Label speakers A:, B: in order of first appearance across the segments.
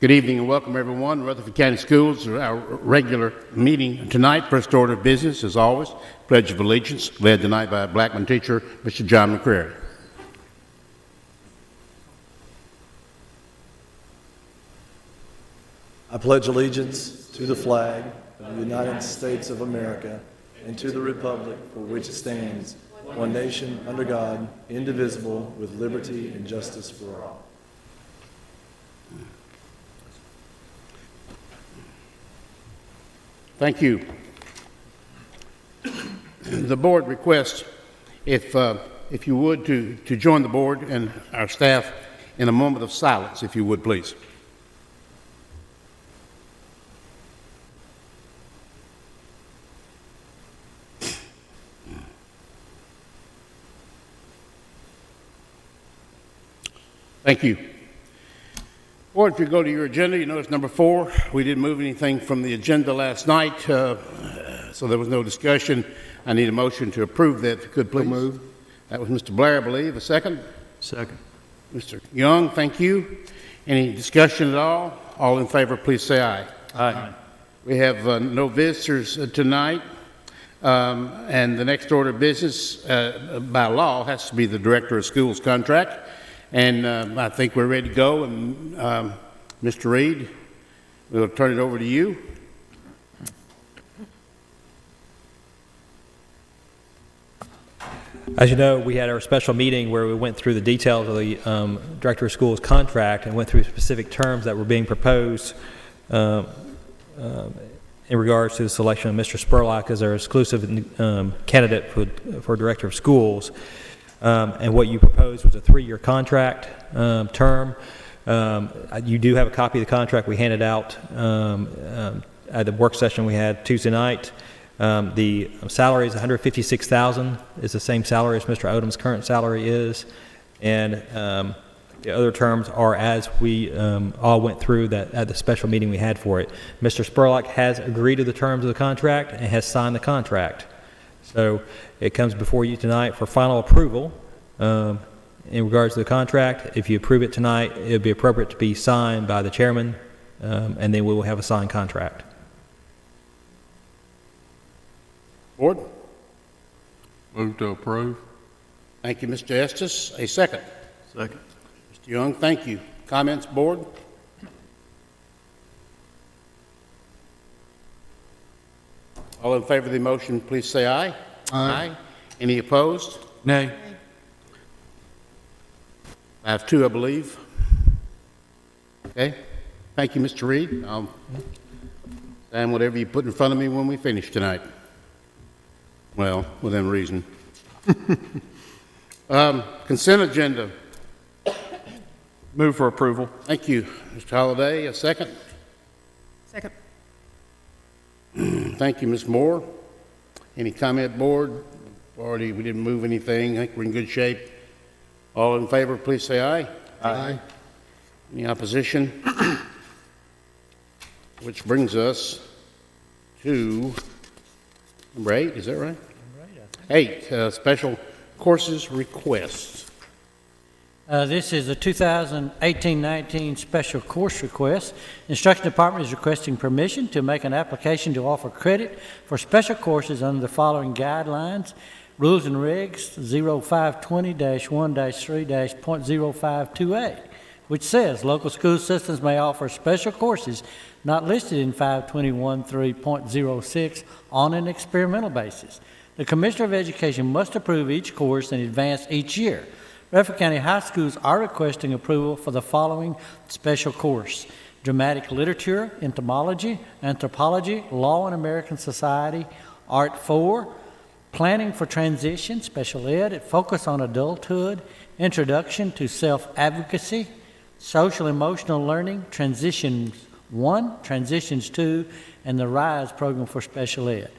A: Good evening and welcome everyone. Rutherford County Schools, our regular meeting tonight. First order of business, as always, Pledge of Allegiance, led tonight by Blackman teacher, Mr. John McCrary.
B: I pledge allegiance to the flag of the United States of America and to the republic for which it stands, one nation, under God, indivisible, with liberty and justice for all.
A: Thank you. The board requests, if you would, to join the board and our staff in a moment of silence, if you would, please. Thank you. Board, if you go to your agenda, you notice number 4, we didn't move anything from the agenda last night, so there was no discussion. I need a motion to approve that, if you could, please. Move. That was Mr. Blair, I believe. A second?
C: Second.
A: Mr. Young, thank you. Any discussion at all? All in favor, please say aye.
C: Aye.
A: We have no visitors tonight, and the next order of business by law has to be the Director of Schools contract. And I think we're ready to go. And Mr. Reed, we'll turn it over to you.
D: As you know, we had our special meeting where we went through the details of the Director of Schools contract and went through specific terms that were being proposed in regards to the selection of Mr. Spurlock as our exclusive candidate for Director of Schools. And what you proposed was a 3-year contract term. You do have a copy of the contract we handed out at the work session we had Tuesday night. The salary is $156,000. Is the same salary as Mr. Odom's current salary is, and the other terms are as we all went through that at the special meeting we had for it. Mr. Spurlock has agreed to the terms of the contract and has signed the contract. So it comes before you tonight for final approval in regards to the contract. If you approve it tonight, it would be appropriate to be signed by the chairman, and then we will have a signed contract.
A: Board?
C: Move to approve.
A: Thank you, Mr. Estes. A second.
C: Second.
A: Mr. Young, thank you. Comments, board? All in favor of the motion, please say aye. Aye. Any opposed?
C: Nay.
A: I have 2, I believe. Okay. Thank you, Mr. Reed. I'll sign whatever you put in front of me when we finish tonight. Well, within reason. Consent agenda.
C: Move for approval.
A: Thank you, Mr. Holliday. A second.
E: Second.
A: Thank you, Ms. Moore. Any comment, board? We didn't move anything. I think we're in good shape. All in favor, please say aye. Aye. Any opposition? Which brings us to number 8, is that right? 8, special courses requests.
F: This is a 2018-19 special course request. Instruction Department is requesting permission to make an application to offer credit for special courses under the following guidelines. Rules and Regs 0520-1-3-.052A, which says local school systems may offer special courses not listed in 521.3.06 on an experimental basis. The Commissioner of Education must approve each course in advance each year. Rutherford County High Schools are requesting approval for the following special course: Dramatic Literature, Entomology, Anthropology, Law and American Society, Art 4, Planning for Transition, Special Ed, Focus on Adulthood, Introduction to Self-Advocacy, Social Emotional Learning, Transitions 1, Transitions 2, and the RISE program for Special Ed.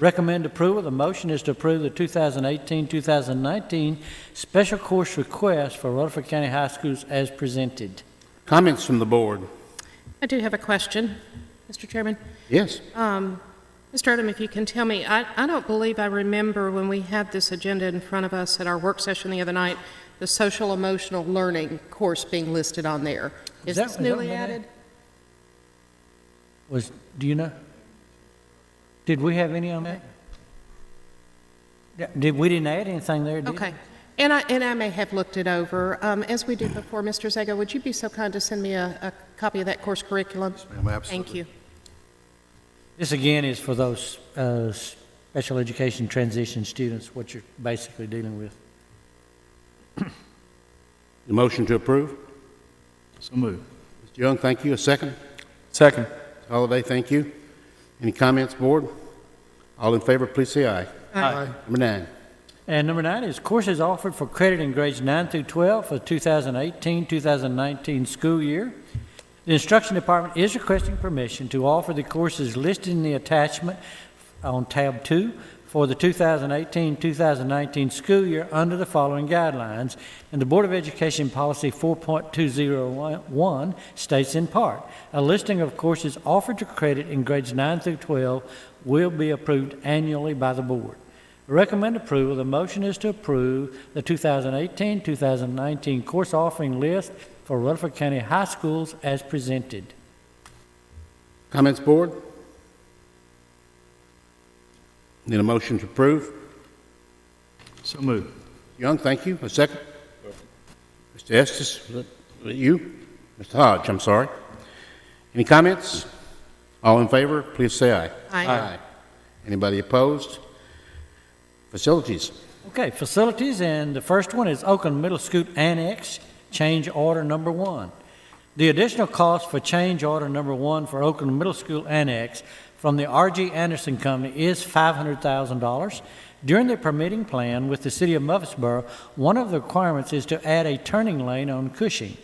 F: Recommend approval. The motion is to approve the 2018-2019 special course request for Rutherford County High Schools as presented.
A: Comments from the board?
E: I do have a question, Mr. Chairman.
A: Yes.
E: Mr. Odom, if you can tell me, I don't believe I remember when we had this agenda in front of us at our work session the other night, the social emotional learning course being listed on there. Is this newly added?
F: do you know? Did we have any on that? We didn't add anything there, did we?
E: Okay. And I may have looked it over. As we did before, Mr. Zago, would you be so kind to send me a copy of that course curriculum? Thank you.
F: This again is for those special education transition students, what you're basically dealing with.
A: The motion to approve?
C: So moved.
A: Mr. Young, thank you. A second?
C: Second.
A: Mr. Holliday, thank you. Any comments, board? All in favor, please say aye.
F: Aye.
A: Number 9.
F: And number 9 is courses offered for credit in grades 9 through 12 for the 2018-2019 school year. The instruction department is requesting permission to offer the courses listed in the attachment on tab 2 for the 2018-2019 school year under the following guidelines. And the Board of Education Policy 4.201 states in part, a listing of courses offered to credit in grades 9 through 12 will be approved annually by the board. Recommend approval. The motion is to approve the 2018-2019 course offering list for Rutherford County High Schools as presented.
A: Comments, board? Need a motion to approve?
C: So moved.
A: Young, thank you. A second? Mr. Estes, was that you? Mr. Hodge, I'm sorry. Any comments? All in favor, please say aye.
E: Aye.
A: Anybody opposed? Facilities.
F: Okay, facilities, and the first one is Oakland Middle School Annex, change order number 1. The additional cost for change order number 1 for Oakland Middle School Annex from the R.G. Anderson Company is $500,000. During the permitting plan with the City of Murfreesboro, one of the requirements is to add a turning lane on Cushing.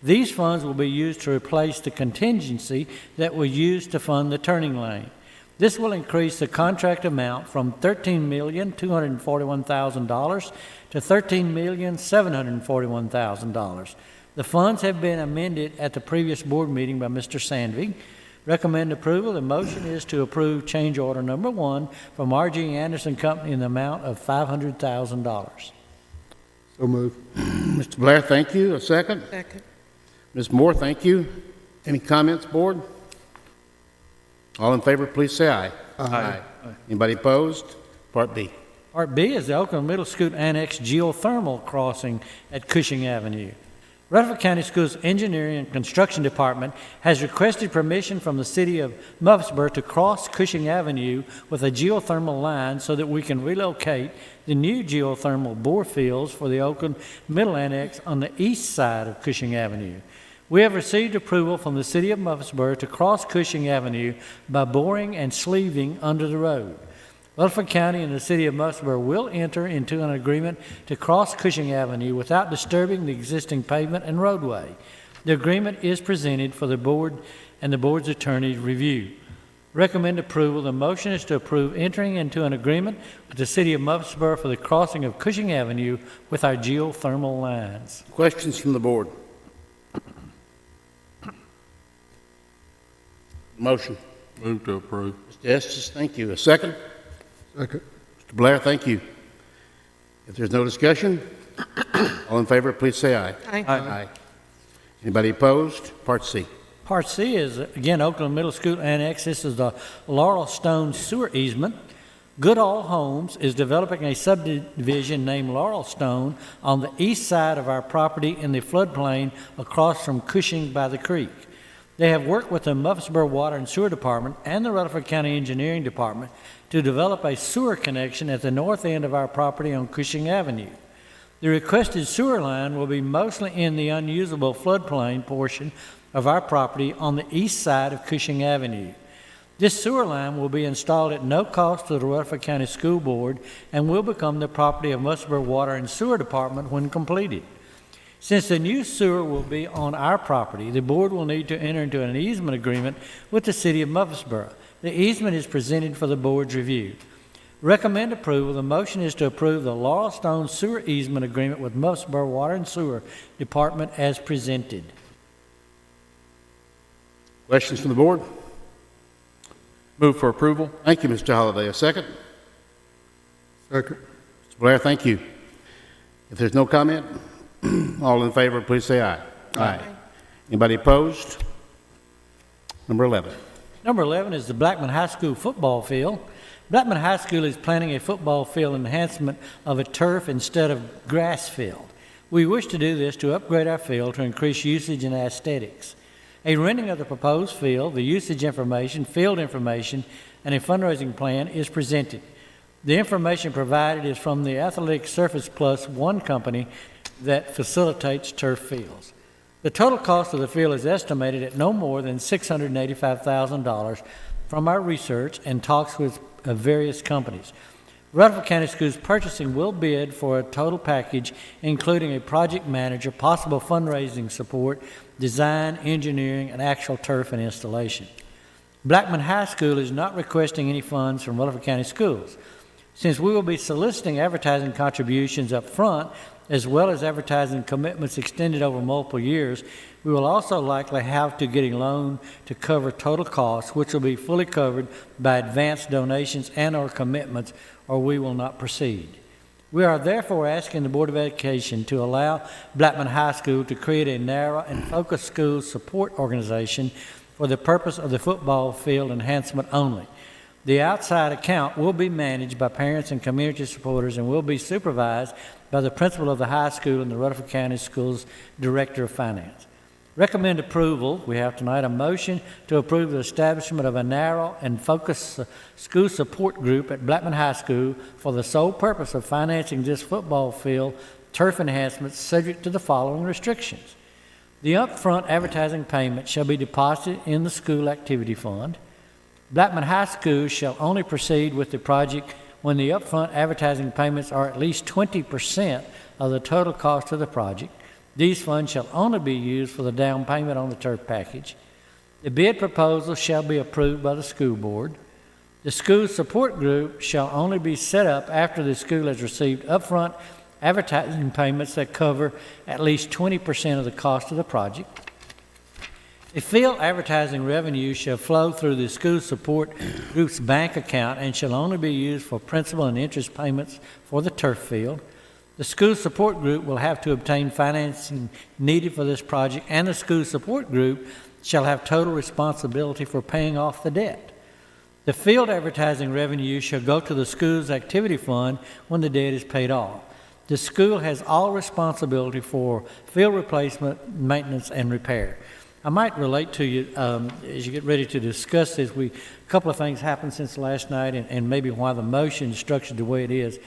F: These funds will be used to replace the contingency that was used to fund the turning lane. This will increase the contract amount from $13,241,000 to $13,741,000. The funds have been amended at the previous board meeting by Mr. Sandvig. Recommend approval. The motion is to approve change order number 1 from R.G. Anderson Company in the amount of $500,000.
A: So moved. Mr. Blair, thank you. A second?
E: Second.
A: Ms. Moore, thank you. Any comments, board? All in favor, please say aye. Aye. Anybody opposed? Part B.
F: Part B is the Oakland Middle School Annex geothermal crossing at Cushing Avenue. Rutherford County Schools Engineering and Construction Department has requested permission from the City of Murfreesboro to cross Cushing Avenue with a geothermal line so that we can relocate the new geothermal bore fields for the Oakland Middle Annex on the east side of Cushing Avenue. We have received approval from the City of Murfreesboro to cross Cushing Avenue by boring and sleeving under the road. Rutherford County and the City of Murfreesboro will enter into an agreement to cross Cushing Avenue without disturbing the existing pavement and roadway. The agreement is presented for the board and the board's attorney's review. Recommend approval. The motion is to approve entering into an agreement with the City of Murfreesboro for the crossing of Cushing Avenue with our geothermal lines.
A: Questions from the board? Motion.
C: Move to approve.
A: Mr. Estes, thank you. A second?
C: Second.
A: Mr. Blair, thank you. If there's no discussion, all in favor, please say aye.
E: Aye.
A: Aye. Anybody opposed? Part C.
F: Part C is, again, Oakland Middle School Annex. This is the Laurel Stone Sewer Easement. Goodall Homes is developing a subdivision named Laurel Stone on the east side of our property in the floodplain across from Cushing by the creek. They have worked with the Murfreesboro Water and Sewer Department and the Rutherford County Engineering Department to develop a sewer connection at the north end of our property on Cushing Avenue. The requested sewer line will be mostly in the unusable floodplain portion of our property on the east side of Cushing Avenue. This sewer line will be installed at no cost to the Rutherford County School Board and will become the property of Murfreesboro Water and Sewer Department when completed. Since the new sewer will be on our property, the board will need to enter into an easement agreement with the City of Murfreesboro. The easement is presented for the board's review. Recommend approval. The motion is to approve the Laurel Stone Sewer Easement Agreement with Murfreesboro Water and Sewer Department as presented.
A: Questions from the board?
C: Move for approval.
A: Thank you, Mr. Holliday. A second?
C: Second.
A: Mr. Blair, thank you. If there's no comment, all in favor, please say aye. Aye. Anybody opposed? Number 11.
F: Number 11 is the Blackman High School football field. Blackman High School is planning a football field enhancement of a turf instead of grass field. We wish to do this to upgrade our field to increase usage and aesthetics. A rendering of the proposed field, the usage information, field information, and a fundraising plan is presented. The information provided is from the Athletic Surface Plus One company that facilitates turf fields. The total cost of the field is estimated at no more than $685,000 from our research and talks with various companies. Rutherford County Schools Purchasing will bid for a total package including a project manager, possible fundraising support, design, engineering, and actual turf and installation. Blackman High School is not requesting any funds from Rutherford County Schools. Since we will be soliciting advertising contributions up front, as well as advertising commitments extended over multiple years, we will also likely have to get a loan to cover total costs, which will be fully covered by advanced donations and/or commitments, or we will not proceed. We are therefore asking the Board of Education to allow Blackman High School to create a narrow and focused school support organization for the purpose of the football field enhancement only. The outside account will be managed by parents and community supporters and will be supervised by the principal of the high school and the Rutherford County Schools Director of Finance. Recommend approval. We have tonight a motion to approve the establishment of a narrow and focused school support group at Blackman High School for the sole purpose of financing this football field turf enhancements subject to the following restrictions. The upfront advertising payment shall be deposited in the school activity fund. Blackman High School shall only proceed with the project when the upfront advertising payments are at least 20% of the total cost of the project. These funds shall only be used for the down payment on the turf package. The bid proposal shall be approved by the school board. The school support group shall only be set up after the school has received upfront advertising payments that cover at least 20% of the cost of the project. The field advertising revenue shall flow through the school support group's bank account and shall only be used for principal and interest payments for the turf field. The school support group will have to obtain financing needed for this project, and the school support group shall have total responsibility for paying off the debt. The field advertising revenue shall go to the school's activity fund when the debt is paid off. The school has all responsibility for field replacement, maintenance, and repair. I might relate to you as you get ready to discuss this. A couple of things happened since last night, and maybe why the motion is structured the way it is.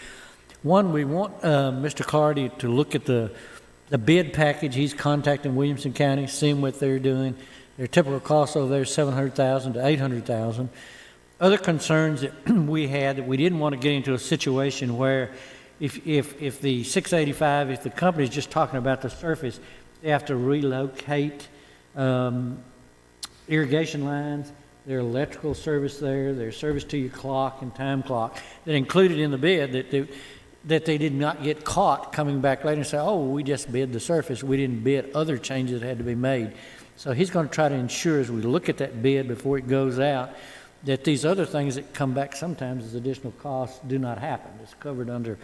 F: One, we want Mr. Clardy to look at the bid package. He's contacting Williamson County, seeing what they're doing. Their typical cost over there is $700,000 to $800,000. Other concerns that we had, that we didn't want to get into a situation where if the 685, if the company is just talking about the surface, they have to relocate irrigation lines, their electrical service there, their service to your clock and time clock, that included in the bid that they did not get caught coming back later and say, oh, we just bid the surface. We didn't bid other changes that had to be made. So he's going to try to ensure as we look at that bid before it goes out that these other things that come back sometimes as additional costs do not happen. It's covered under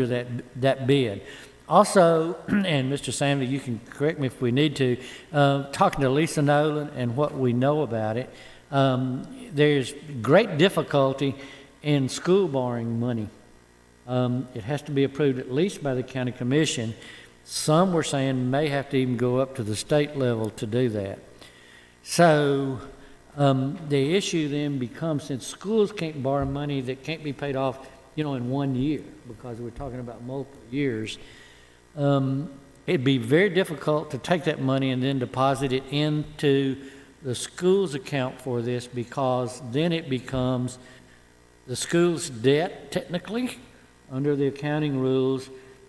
F: that bid. Also, and Mr. Samley, you can correct me if we need to, talking to Lisa Nolan and what we know about it, there's great difficulty in school borrowing money. It has to be approved at least by the county commission. Some were saying may have to even go up to the state level to do that. So the issue then becomes, since schools can't borrow money that can't be paid off, in 1 year, because we're talking about multiple years, it'd be very difficult to take that money and then deposit it into the school's account for this, because then it becomes the school's debt, technically, under the accounting rules,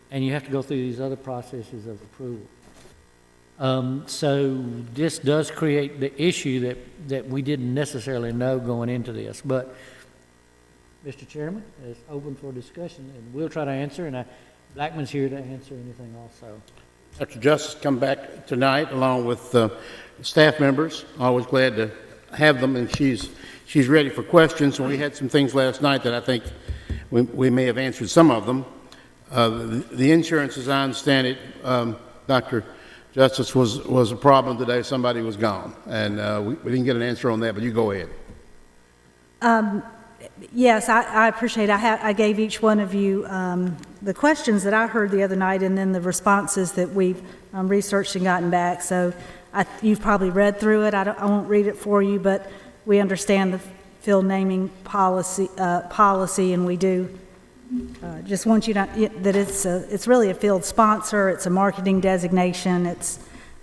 F: and you have to go through these other processes of approval. So this does create the issue that we didn't necessarily know going into this. But, Mr. Chairman, it's open for discussion, and we'll try to answer, and Blackman's here to answer anything also.
A: Dr. Justice come back tonight along with staff members. Always glad to have them, and she's ready for questions. And we had some things last night that I think we may have answered some of them. The insurance, as I understand it, Dr. Justice was a problem today. Somebody was gone, and we didn't get an answer on that, but you go ahead.
G: Yes, I appreciate it. I gave each one of you the questions that I heard the other night and then the responses that we've researched and gotten back. So you've probably read through it. I won't read it for you, but we understand the field naming policy, and we do just want you to, that it's really a field sponsor. It's a marketing designation. It's,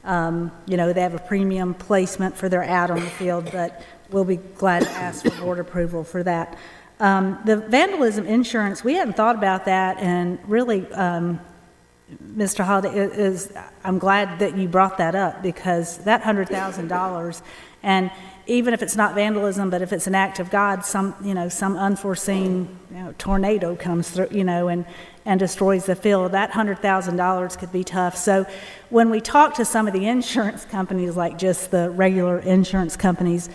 G: you know, they have a premium placement for their ad on the field, but we'll be glad to ask for board approval for that. The vandalism insurance, we hadn't thought about that, and really, Mr. Holliday, I'm glad that you brought that up, because that $100,000, and even if it's not vandalism, but if it's an act of God, some unforeseen, tornado comes through, and destroys the field, that $100,000 could be tough. So when we talk to some of the insurance companies, like just the regular insurance companies,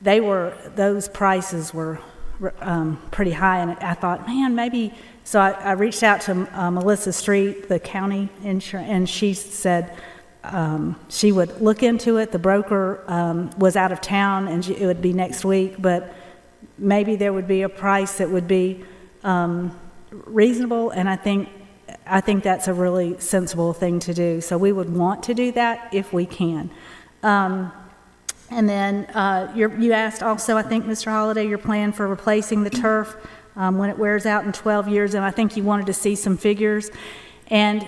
G: those prices were pretty high, and I thought, man, maybe. So I reached out to Melissa Street, the county insurance, and she said she would look into it. The broker was out of town, and it would be next week, but maybe there would be a price that would be reasonable, and I think that's a really sensible thing to do. So we would want to do that if we can. And then you asked also, I think, Mr. Holliday, your plan for replacing the turf when it wears out in 12 years, and I think you wanted to see some figures. And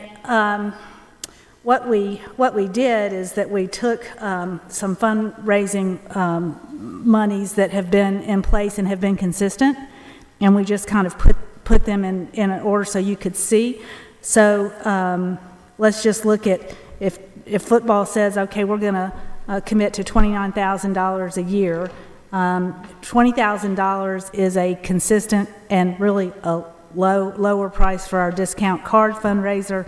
G: what we did is that we took some fundraising monies that have been in place and have been consistent, and we just kind of put them in an order so you could see. So let's just look at if football says, okay, we're going to commit to $29,000 a year. $20,000 is a consistent and really a lower price for our discount card fundraiser.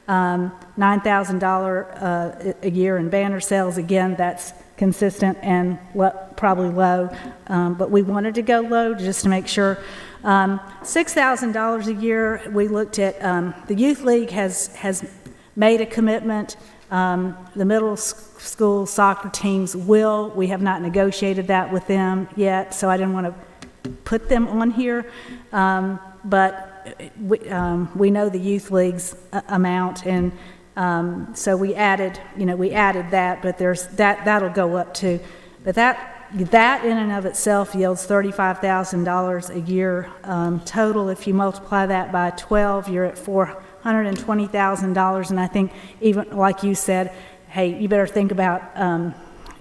G: $9,000 a year in banner sales. Again, that's consistent and probably low, but we wanted to go low just to make sure. $6,000 a year. We looked at the youth league has made a commitment. The middle school soccer teams will. We have not negotiated that with them yet, so I didn't want to put them on here. But we know the youth league's amount, and so we added that. But that'll go up too. But that in and of itself yields $35,000 a year total. If you multiply that by 12, you're at $420,000, and I think even like you said, hey, you better think about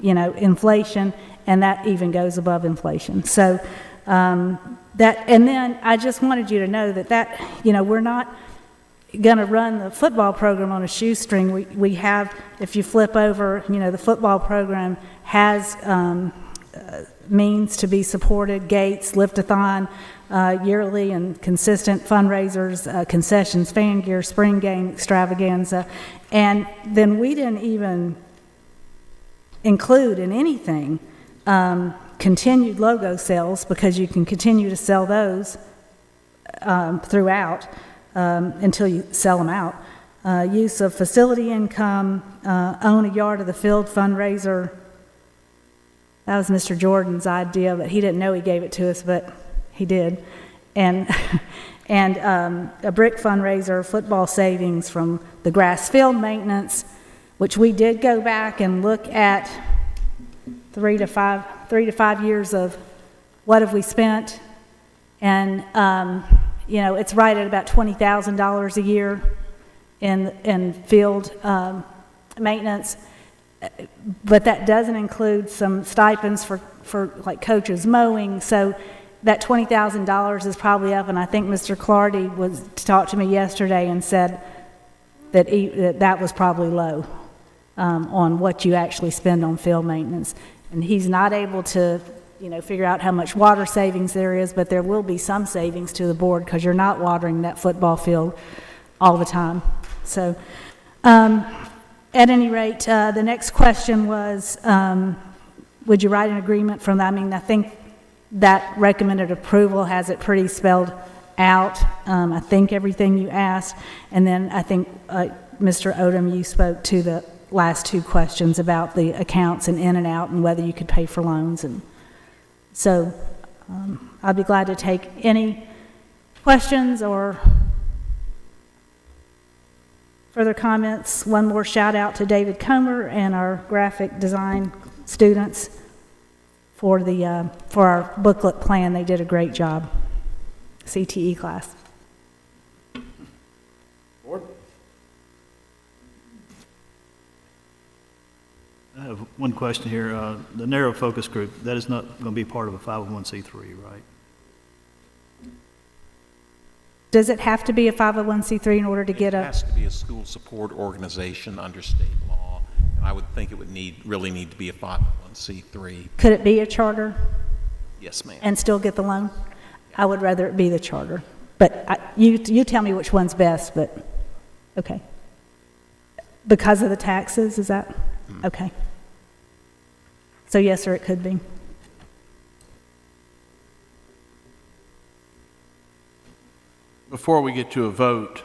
G: inflation, and that even goes above inflation. So and then I just wanted you to know that we're not going to run the football program on a shoestring. We have, if you flip over, the football program has means to be supported, gates, lift-a-thon, yearly and consistent fundraisers, concessions, fan gear, spring game extravaganza, and then we didn't even include in anything continued logo sales, because you can continue to sell those throughout until you sell them out. Use of facility income, own a yard of the field fundraiser. That was Mr. Jordan's idea, but he didn't know he gave it to us, but he did. And a brick fundraiser, football savings from the grass field maintenance, which we did go back and look at 3 to 5 years of what have we spent, and it's right at about $20,000 a year in field maintenance. But that doesn't include some stipends for like coaches mowing. So that $20,000 is probably up, and I think Mr. Clardy talked to me yesterday and said that that was probably low on what you actually spend on field maintenance. And he's not able to figure out how much water savings there is, but there will be some savings to the board because you're not watering that football field all the time. So at any rate, the next question was, would you write an agreement from that? I mean, I think that recommended approval has it pretty spelled out. I think everything you asked. And then I think Mr. Odom, you spoke to the last two questions about the accounts and in and out and whether you could pay for loans. And so I'll be glad to take any questions or further comments. One more shout out to David Comer and our graphic design students for our booklet plan. They did a great job. CTE class.
H: I have one question here. The narrow focus group, that is not going to be part of a 501c3, right?
G: Does it have to be a 501c3 in order to get
I: It
G: a?
I: has to be a school support organization under state law, and I would think it would really need to be a 501c3.
G: Could it be a charter
I: Yes, ma'am.
G: and still get the loan? I would rather it be the charter, but you tell me which one's best. But okay, because of the taxes, is that okay? So yes, sir, it could be.
C: Before we get to a vote,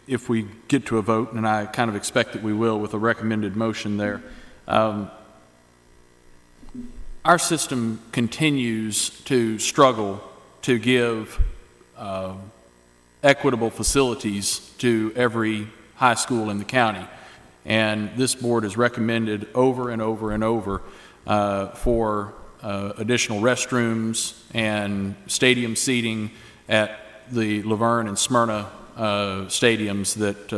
C: if we get to a vote, and I kind of expect that we will with a recommended motion there, our system continues to struggle to give equitable facilities to every high school in the county. And this board has recommended over and over and over for additional restrooms and stadium seating at the Laverne and Smyrna stadiums that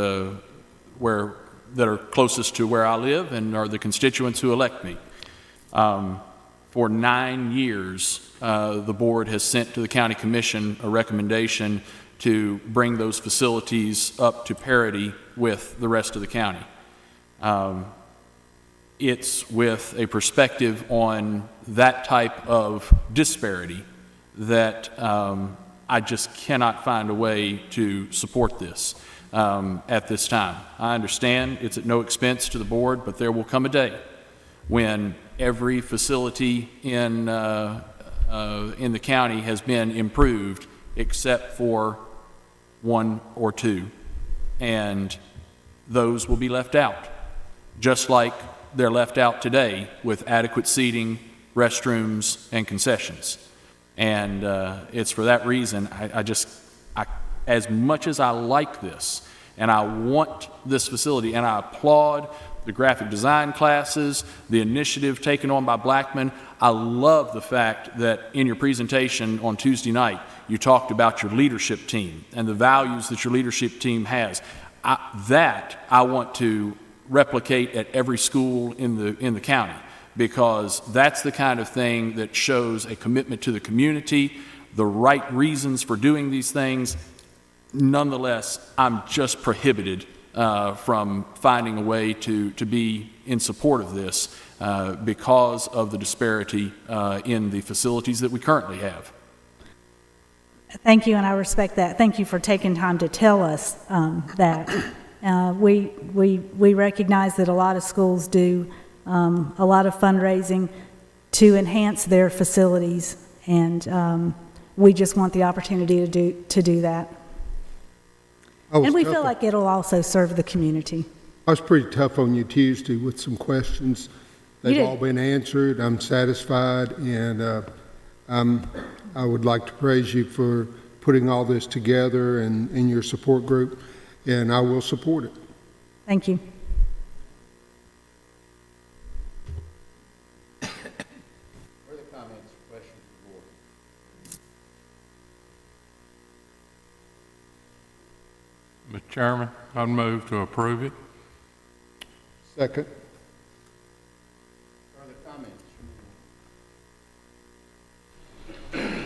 C: are closest to where I live and are the constituents who elect me. For 9 years, the board has sent to the county commission a recommendation to bring those facilities up to parity with the rest of the county. It's with a perspective on that type of disparity that I just cannot find a way to support this at this time. I understand it's at no expense to the board, but there will come a day when every facility in the county has been improved except for one or two, and those will be left out, just like they're left out today with adequate seating, restrooms, and concessions. And it's for that reason I as much as I like this and I want this facility, and I applaud the graphic design classes, the initiative taken on by Blackman. I love the fact that in your presentation on Tuesday night, you talked about your leadership team and the values that your leadership team has. I want to replicate at every school in the county, because that's the kind of thing that shows a commitment to the community, the right reasons for doing these things. Nonetheless, I'm just prohibited from finding a way to be in support of this because of the disparity in the facilities that we currently have.
G: Thank you, and I respect that. Thank you for taking time to tell us that. We recognize that a lot of schools do a lot of fundraising to enhance their facilities, and we just want the opportunity to do that. And we feel like it'll also serve the community.
C: I was pretty tough on you Tuesday with some questions. They've all been answered. I'm satisfied, and I would like to praise you for putting all this together and in your support group, and I will support it.
G: Thank you.
A: Further comments, questions of the board?
J: Mr. Chairman, I'd move to approve it.
C: Second.
A: Further comments from the board?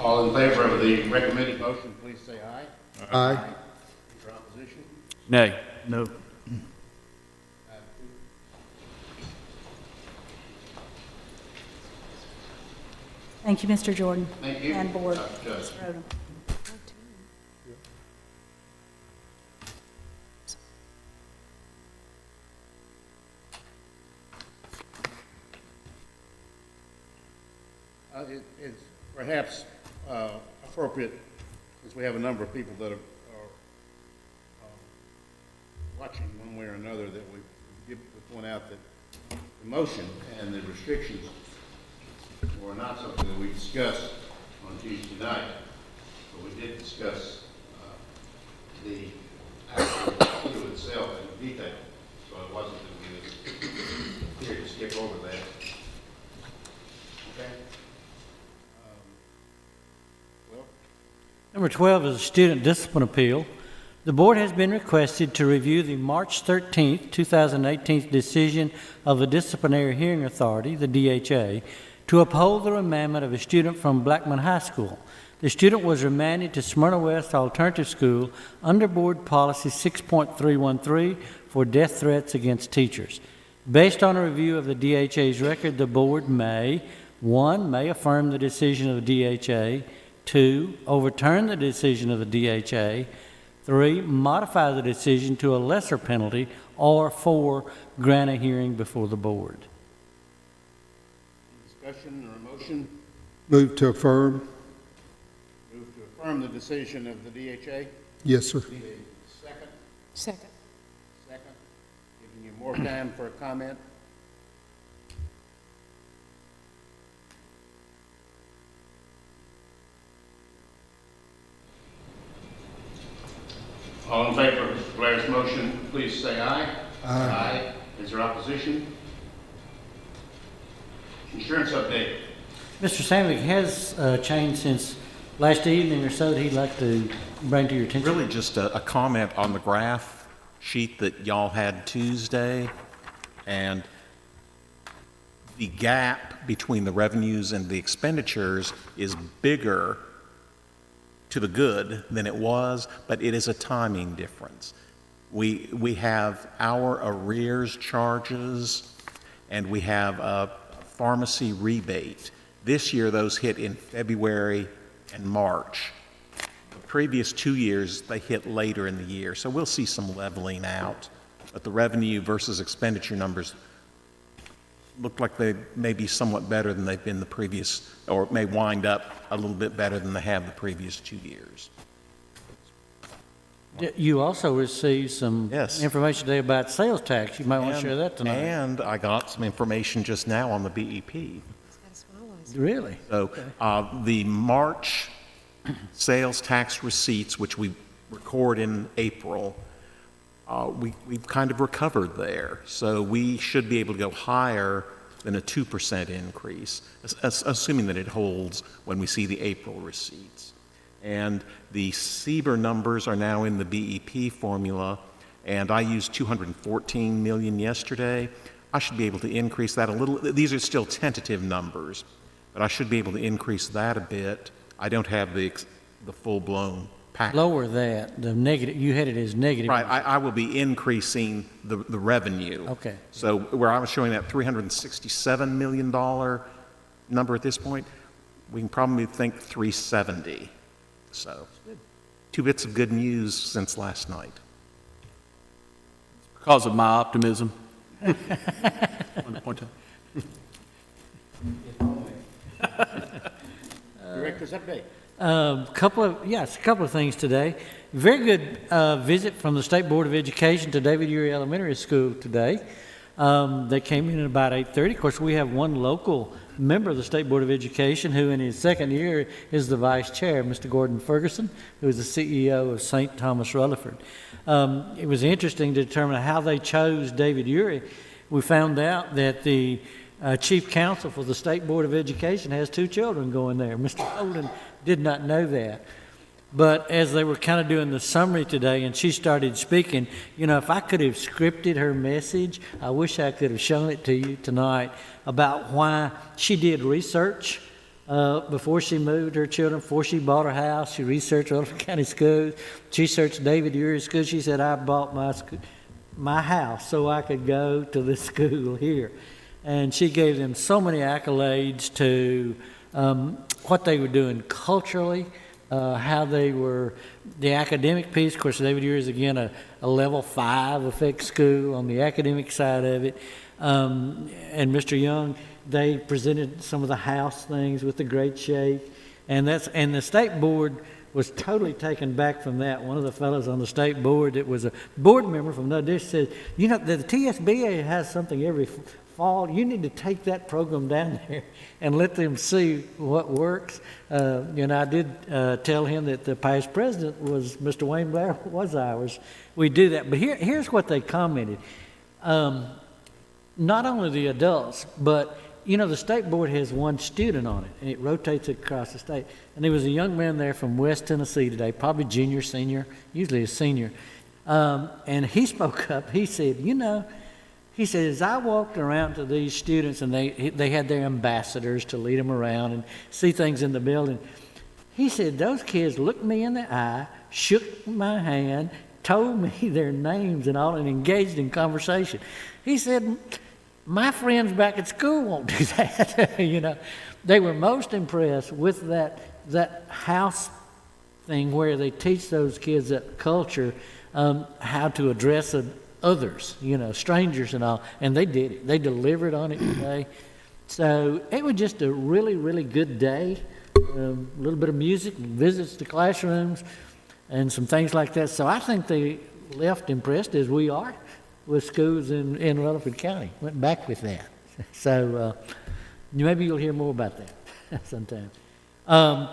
A: All in favor of the recommended motion, please say aye.
C: Aye.
A: For opposition?
C: Nay.
H: No.
G: Thank you, Mr. Jordan.
A: Thank you.
G: And board.
A: Judge.
G: Mr. Odom.
A: It's perhaps appropriate, since we have a number of people that are watching one way or another, that we point out that the motion and the restrictions were not something that we discussed on Tuesday night, but we did discuss the actual issue itself in detail. So it wasn't that we were here to skip over that. Okay? Well,
F: Number 12 is a student discipline appeal. The board has been requested to review the March 13, 2018 decision of the Disciplinary Hearing Authority, the DHA, to uphold the remandment of a student from Blackman High School. The student was remanded to Smyrna West Alternative School under Board Policy 6.313 for death threats against teachers. Based on a review of the DHA's record, the board may, 1, may affirm the decision of the DHA, 2, overturn the decision of the DHA, 3, modify the decision to a lesser penalty, or 4, grant a hearing before the board.
A: discussion or a motion?
K: Move to affirm.
A: Move to affirm the decision of the DHA.
K: Yes, sir.
A: Need a second?
E: Second.
A: Second. Giving you more time for a comment. All in favor of Mr. Blair's motion, please say aye. Aye. Is there opposition? Insurance update.
F: Mr. Samwick has changed since last evening or so that he'd like to bring to your attention.
I: Really just a comment on the graph sheet that y'all had Tuesday, and the gap between the revenues and the expenditures is bigger to the good than it was, but it is a timing difference. We have our arrears charges, and we have a pharmacy rebate. This year, those hit in February and March. The previous 2 years, they hit later in the year. So we'll see some leveling out. But the revenue versus expenditure numbers look like they may be somewhat better than they've been the previous, or may wind up a little bit better than they have the previous 2 years.
F: You also received some
I: Yes.
F: information today about sales tax. You might want to share that tonight.
I: And I got some information just now on the BEP.
F: Really?
I: So the March sales tax receipts, which we record in April, we've kind of recovered there. So we should be able to go higher than a 2% increase, assuming that it holds when we see the April receipts. And the SEBR numbers are now in the BEP formula, and I used 214 million yesterday. I should be able to increase that a little. These are still tentative numbers, but I should be able to increase that a bit. I don't have the full-blown package.
F: Lower that, the negative, you had it as negative.
I: Right, I will be increasing the revenue.
F: Okay.
I: So where I was showing that $367 million number at this point, we can probably think 370. So 2 bits of good news since last night.
C: Because of my optimism.
A: Director's update.
F: A couple of things today. Very good visit from the State Board of Education to David Urey Elementary School today. They came in at about 8:30. Of course, we have one local member of the State Board of Education who in his second year is the vice chair, Mr. Gordon Ferguson, who is the CEO of St. Thomas Rutherford. It was interesting to determine how they chose David Urey. We found out that the chief counsel for the State Board of Education has 2 children going there. Mr. Holden did not know that. But as they were kind of doing the summary today and she started speaking, you know, if I could have scripted her message, I wish I could have shown it to you tonight about why she did research before she moved her children, before she bought her house. She researched Rutherford County Schools. She searched David Urey School. She said, I bought my house so I could go to this school here. And she gave them so many accolades to what they were doing culturally, how they were, the academic piece. Of course, David Ure is again a level 5 effect school on the academic side of it. And Mr. Young, they presented some of the house things with the great shake. And the state board was totally taken back from that. One of the fellows on the state board that was a board member from another district said, you know, the TSBA has something every fall. You need to take that program down there and let them see what works. I did tell him that the past president was Mr. Wayne Blair, was ours. We do that. But here's what they commented. Not only the adults, but the state board has one student on it, and it rotates across the state. And there was a young man there from West Tennessee today, probably junior, senior, usually a senior. And he spoke up. He said, he said, as I walked around to these students, and they had their ambassadors to lead them around and see things in the building. He said, those kids looked me in the eye, shook my hand, told me their names and all, and engaged in conversation. He said, my friends back at school won't do that. They were most impressed with that house thing where they teach those kids that culture, how to address others, strangers and all. And they did it. They delivered on it today. So it was just a really, really good day. A little bit of music, visits to classrooms, and some things like that. So I think they left impressed, as we are, with schools in Rutherford County. Went back with that. So maybe you'll hear more about that sometime.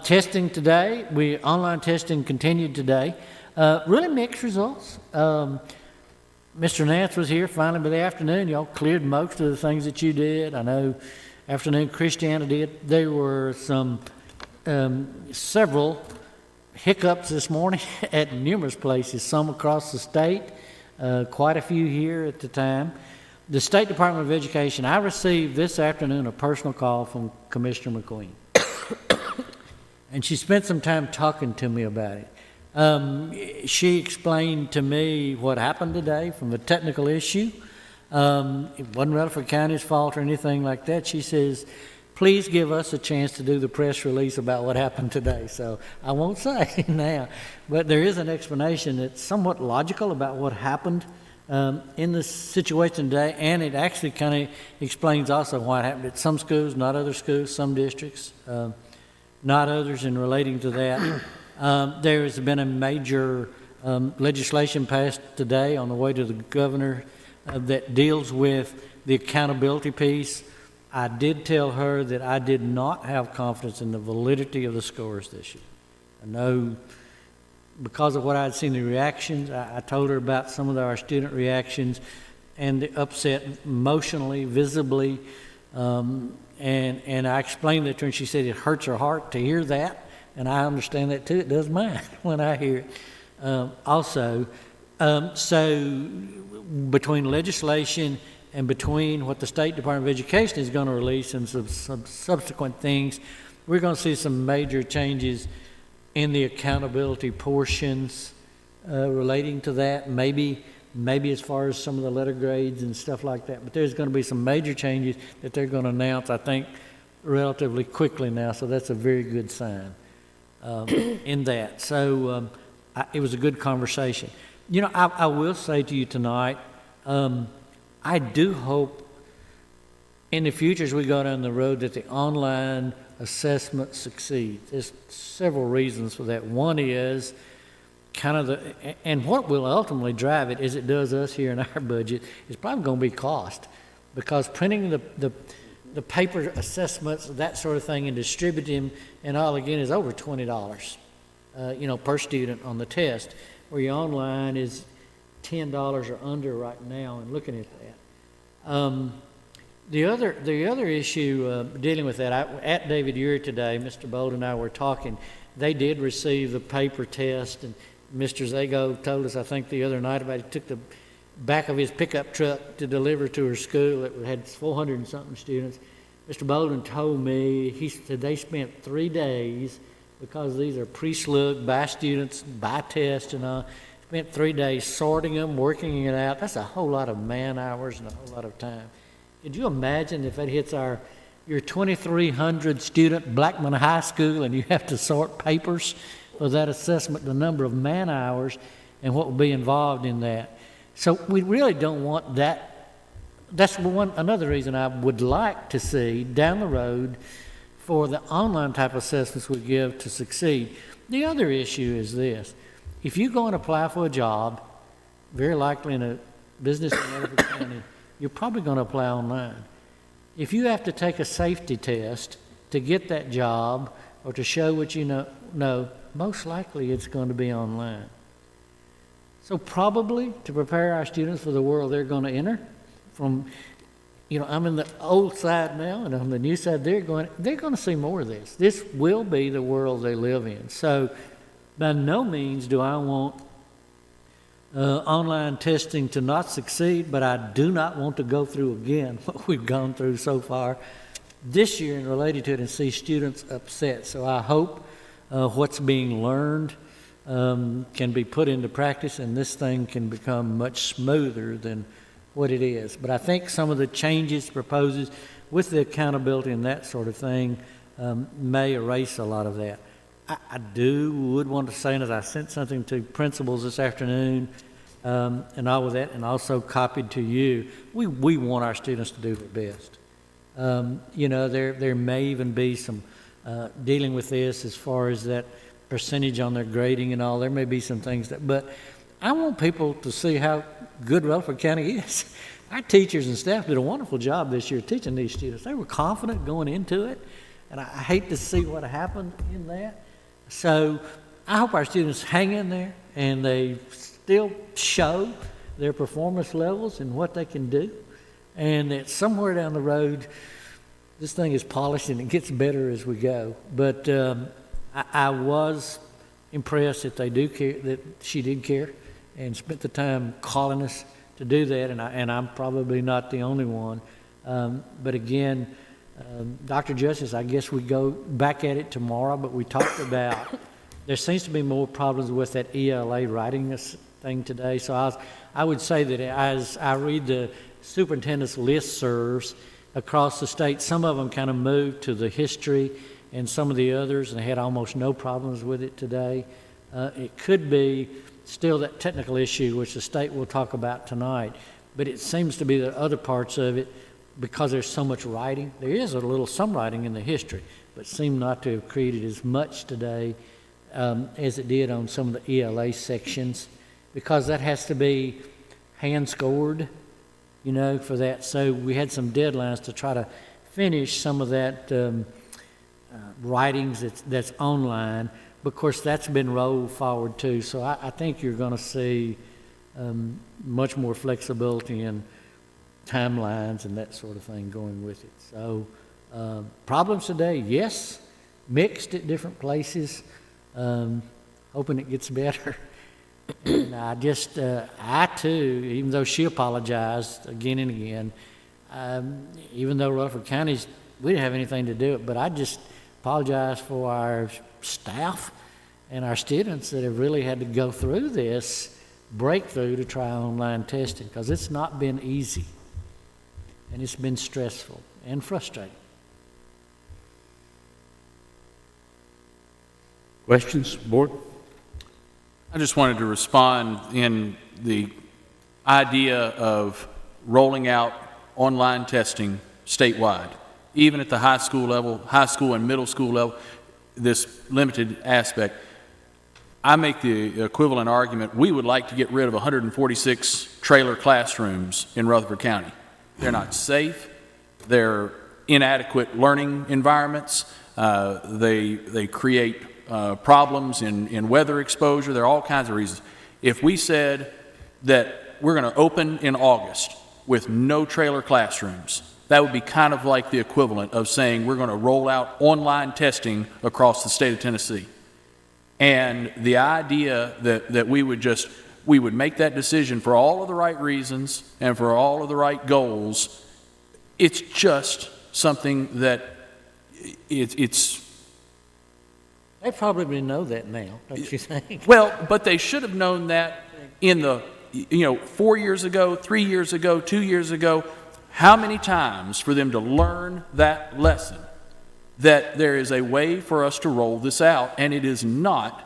F: Testing today, online testing continued today. Really mixed results. Mr. Nance was here finally by the afternoon. Y'all cleared most of the things that you did. I know afternoon Christiana did. There were several hiccups this morning at numerous places, some across the state. Quite a few here at the time. The State Department of Education, I received this afternoon a personal call from Commissioner McQueen. And she spent some time talking to me about it. She explained to me what happened today from the technical issue. It wasn't Rutherford County's fault or anything like that. She says, please give us a chance to do the press release about what happened today. So I won't say now, but there is an explanation that's somewhat logical about what happened in this situation today, and it actually kind of explains also why it happened at some schools, not other schools, some districts, not others in relating to that. There has been a major legislation passed today on the way to the governor that deals with the accountability piece. I did tell her that I did not have confidence in the validity of the scores this year. I know because of what I had seen the reactions, I told her about some of our student reactions and the upset emotionally, visibly, and I explained that to her, and she said it hurts her heart to hear that, and I understand that too. It does mine when I hear it also. So between legislation and between what the State Department of Education is going to release and some subsequent things, we're going to see some major changes in the accountability portions relating to that. Maybe as far as some of the letter grades and stuff like that. But there's going to be some major changes that they're going to announce, I think, relatively quickly now. So that's a very good sign in that. So it was a good conversation. I will say to you tonight, I do hope in the future as we go down the road that the online assessment succeeds. There's several reasons for that. One is kind of and what will ultimately drive it, as it does us here in our budget, is probably going to be cost, because printing the paper assessments, that sort of thing, and distributing them and all again is over $20, per student on the test, where your online is $10 or under right now, and looking at that. The other issue dealing with that, at David Ure today, Mr. Bold and I were talking. They did receive the paper test, and Mr. Zago told us, I think the other night, about he took the back of his pickup truck to deliver to her school. It had 400 and something students. Mr. Bolden told me, he said they spent 3 days, because these are pre-slugged by students, by test and all, spent 3 days sorting them, working it out. That's a whole lot of man hours and a whole lot of time. Could you imagine if that hits your 2,300 student Blackman High School and you have to sort papers of that assessment, the number of man hours and what will be involved in that. So we really don't want that. That's another reason I would like to see down the road for the online type assessments we give to succeed. The other issue is this. If you go and apply for a job, very likely in a business in Rutherford County, you're probably going to apply online. If you have to take a safety test to get that job or to show what you know, most likely it's going to be online. So probably to prepare our students for the world they're going to enter from, I'm in the old side now and on the new side, they're going to see more of this. This will be the world they live in. So by no means do I want online testing to not succeed, but I do not want to go through again what we've gone through so far this year and related to it and see students upset. So I hope what's being learned can be put into practice and this thing can become much smoother than what it is. But I think some of the changes proposed with the accountability and that sort of thing may erase a lot of that. I would want to say, and as I sent something to principals this afternoon and all of that, and also copied to you, we want our students to do their best. There may even be some dealing with this as far as that percentage on their grading and all. There may be some things but I want people to see how good Rutherford County is. Our teachers and staff did a wonderful job this year teaching these students. They were confident going into it, and I hate to see what happened in that. So I hope our students hang in there and they still show their performance levels and what they can do, and that somewhere down the road this thing is polished and it gets better as we go. But I was impressed that they do care, that she did care and spent the time calling us to do that, and I'm probably not the only one. But again, Dr. Justice, I guess we go back at it tomorrow, but we talked about there seems to be more problems with that ELA writing this thing today. So I would say that as I read the superintendent's listservs across the state, some of them kind of moved to the history and some of the others, and they had almost no problems with it today. It could be still that technical issue, which the state will talk about tonight, but it seems to be the other parts of it, because there's so much writing. There is some writing in the history, but seem not to have created as much today as it did on some of the ELA sections, because that has to be hand scored, for that. So we had some deadlines to try to finish some of that writings that's online. But of course, that's been rolled forward too. So I think you're going to see much more flexibility in timelines and that sort of thing going with it. So problems today, yes, mixed at different places, hoping it gets better. And I too, even though she apologized again and again, even though Rutherford County, we didn't have anything to do it, but I just apologize for our staff and our students that have really had to go through this breakthrough to try online testing, because it's not been easy. And it's been stressful and frustrating.
A: Questions, board?
C: I just wanted to respond in the idea of rolling out online testing statewide, even at the high school level, high school and middle school level, this limited aspect. I make the equivalent argument, we would like to get rid of 146 trailer classrooms in Rutherford County. They're not safe. They're inadequate learning environments. They create problems in weather exposure. There are all kinds of reasons. If we said that we're going to open in August with no trailer classrooms, that would be kind of like the equivalent of saying we're going to roll out online testing across the state of Tennessee. And the idea that we would make that decision for all of the right reasons and for all of the right goals, it's just something that it's
F: They probably know that now, don't you think?
C: Well, but they should have known that in the, 4 years ago, 3 years ago, 2 years ago. How many times for them to learn that lesson, that there is a way for us to roll this out, and it is not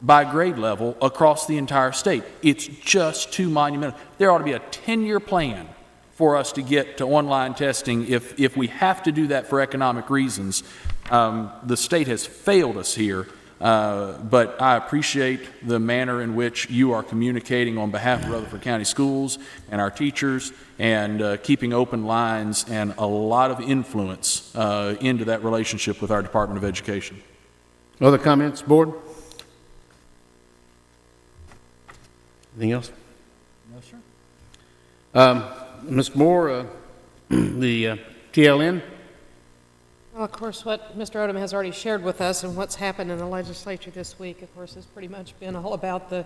C: by grade level across the entire state. It's just too monumental. There ought to be a 10-year plan for us to get to online testing if we have to do that for economic reasons. The state has failed us here, but I appreciate the manner in which you are communicating on behalf of Rutherford County Schools and our teachers and keeping open lines and a lot of influence into that relationship with our Department of Education.
A: Other comments, board? Anything else?
F: No, sir.
A: Ms. Moore, the TLN?
E: Well, of course, what Mr. Odom has already shared with us and what's happened in the legislature this week, of course, has pretty much been all about the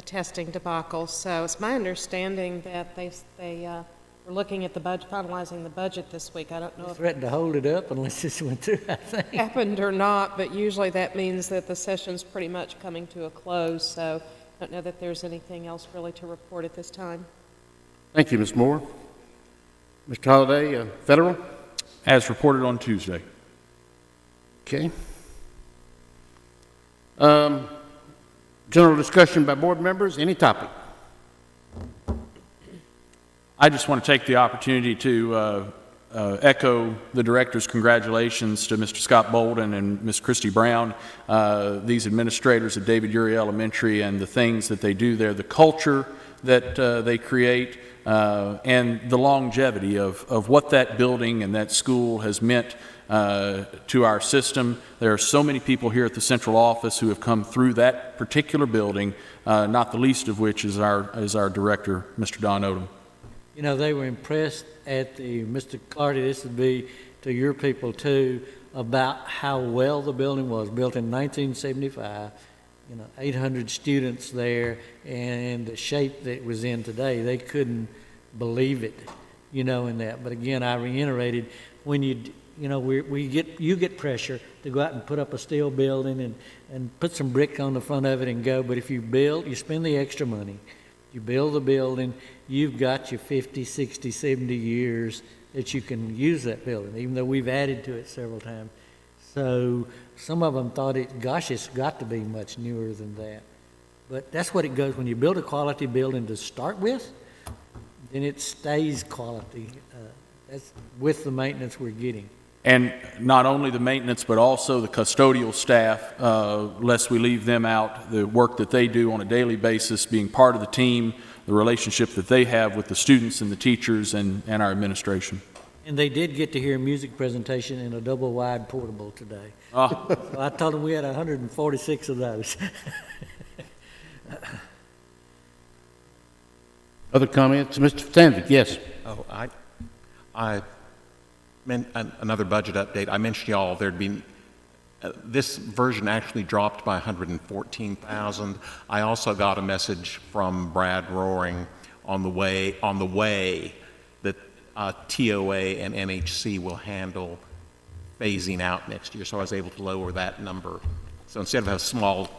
E: testing debacle. So it's my understanding that they were looking at the budget, finalizing the budget this week. I don't know if
F: Threatened to hold it up unless this went through, I think.
E: it happened or not, but usually that means that the session's pretty much coming to a close. So I don't know that there's anything else really to report at this time.
A: Thank you, Ms. Moore. Mr. Holliday, Federal?
C: As reported on Tuesday.
A: Okay. General discussion by board members, any topic?
C: I just want to take the opportunity to echo the director's congratulations to Mr. Scott Bolden and Ms. Christy Brown, these administrators at David Urey Elementary, and the things that they do there, the culture that they create, and the longevity of what that building and that school has meant to our system. There are so many people here at the central office who have come through that particular building, not the least of which is our director, Mr. Don Odom.
F: You know, they were impressed at Mr. Clardy, this would be to your people too, about how well the building was, built in 1975, 800 students there, and the shape that it was in today, they couldn't believe it, in that. But again, I reiterated, when you get pressure to go out and put up a steel building and put some brick on the front of it and go, but if you spend the extra money, you build the building, you've got your 50, 60, 70 years that you can use that building, even though we've added to it several times. So some of them thought it's got to be much newer than that. But that's what it goes. When you build a quality building to start with, then it stays quality. That's with the maintenance we're getting.
C: And not only the maintenance, but also the custodial staff, lest we leave them out, the work that they do on a daily basis, being part of the team, the relationship that they have with the students and the teachers and our administration.
F: And they did get to hear a music presentation in a double-wide portable today.
C: Oh.
F: So I told them we had 146 of those.
A: Other comments? Mr. Stanzik, yes.
I: Oh, I meant another budget update. I mentioned y'all there'd been this version actually dropped by 114,000. I also got a message from Brad Roaring on the way that TOA and NHC will handle phasing out next year, so I was able to lower that number. So instead of a small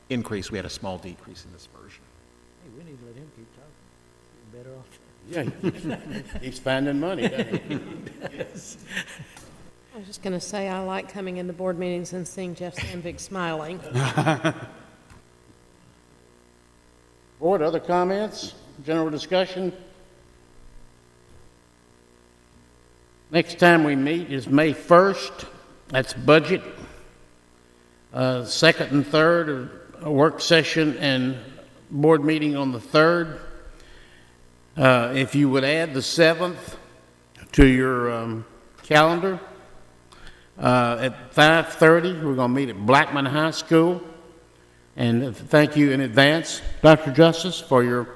I: increase, we had a small decrease in this version.
F: Hey, we need to let him keep talking. He's better off.
A: Yeah, he keeps finding money, doesn't he?
F: Yes.
E: I was just going to say, I like coming into board meetings and seeing Jeff Sandvik smiling.
A: Board, other comments? General discussion? Next time we meet is May 1st. That's budget. Second and third are a work session and board meeting on the 3rd. If you would add the 7th to your calendar, at 5:30, we're going to meet at Blackman High School. And thank you in advance, Dr. Justice, for your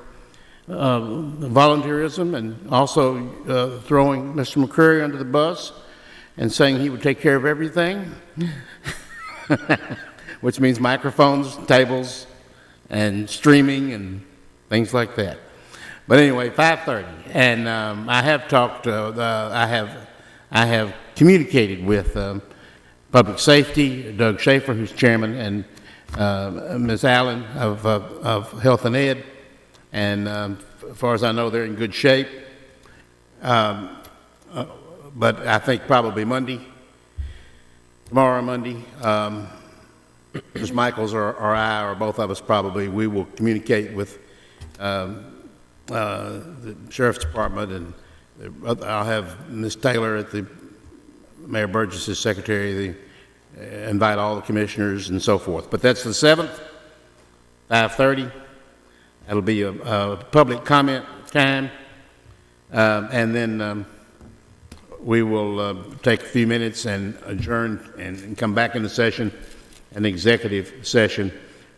A: volunteerism and also throwing Mr. McCreary under the bus and saying he would take care of everything, which means microphones, tables, and streaming and things like that. But anyway, 5:30, and I have talked. I have communicated with Public Safety, Doug Schaefer, who's chairman, and Ms. Allen of Health and Ed, and as far as I know, they're in good shape. But I think probably tomorrow or Monday, Ms. Michaels or I, or both of us probably, we will communicate with the Sheriff's Department, and I'll have Ms. Taylor at the Mayor Burgess's secretary, invite all the commissioners and so forth. But that's the 7th, 5:30. That'll be a public comment time. And then we will take a few minutes and adjourn and come back into session, an executive session,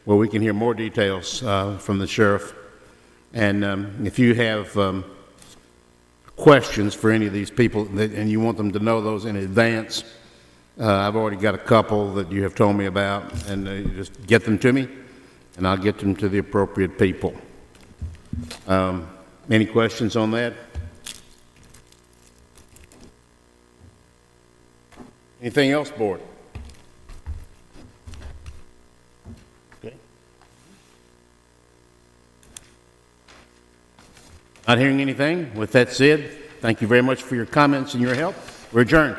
A: where we can hear more details from the sheriff. And if you have questions for any of these people and you want them to know those in advance, I've already got a couple that you have told me about, and you just get them to me, and I'll get them to the appropriate people. Any questions on that? Anything else, board? Okay. Not hearing anything. With that said, thank you very much for your comments and your help. We're adjourned.